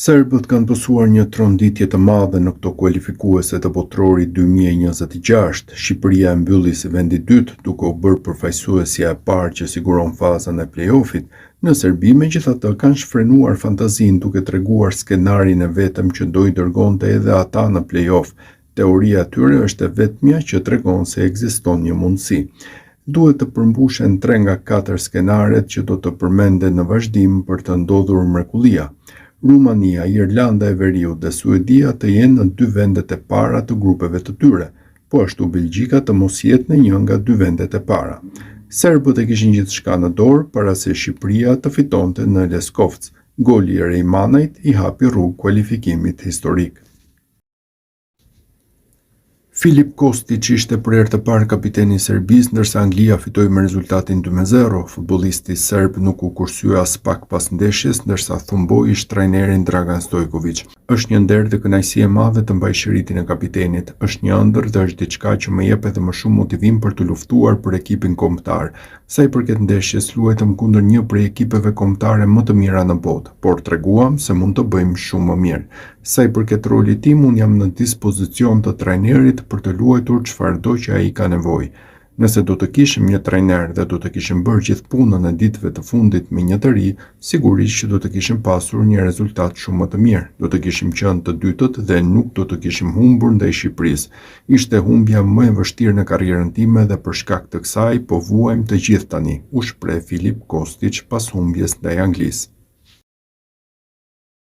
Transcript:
Serbët kanë pësuar një tronditje të madhe në këto kualifikuese të Botrorit 2026. Shqipëria e mbylli si vendi i dytë, duke u bërë përfaqësuesja e parë që siguron fazën e play-offit. Në Serbi, megjithatë, kanë shfrenuar fantazinë duke treguar skenarin e vetëm që do I dërgonte edhe ata në play-off. Teoria e tyre është e vetmja që tregon se ekziston një mundësi. Duhet të përmbushen 3 nga 4 skenaret që do të përmenden në vazhdim për të ndodhur mrekullia. Rumania, Irlanda e Veriut dhe Suedia të jenë në 2 vendet e para të grupeve të tyre, po ashtu Belgjika të mos jetë në një nga 2 vendet e para. Serbët e kishin gjithçka në dorë para se Shqipëria të fitonte në Leskovec. Goli I Rejmanajt I hapi rrugë kualifikimit historik. Filip Kostic ishte për herë të parë kapiteni I Serbisë, ndërsa Anglia fitoi me rezultatin 2-0. Futbollisti serb nuk u kursye as pak pas ndeshjes, ndërsa thumboi ish trajnerin Dragan Stojkovic. Është një nder dhe kënaqësi e madhe të mbaj shiritin e kapitenit. Është një ëndër dhe është diçka që më jep edhe më shumë motivim për të luftuar për ekipin kombëtar. Sa I përket ndeshjes, luajtëm kundër një prej ekipeve kombëtare më të mira në botë, por treguam se mund të bëjmë shumë më mirë. Sa I përket rolit tim, unë jam në dispozicion të trajnerit për të luajtur çfarëdo që ai ka nevojë. Nëse do të kishim një trajner dhe do të kishim bërë gjithë punën e ditëve të fundit me një të ri, sigurisht që do të kishim pasur një rezultat shumë më të mirë. Do të kishim qenë të dytët dhe nuk do të kishim humbur ndaj Shqipërisë. Ishte humbja më e vështirë në karrierën time dhe për shkak të kësaj po vuajmë të gjithë tani, u shpreh Filip Kostic pas humbjes ndaj Anglisë.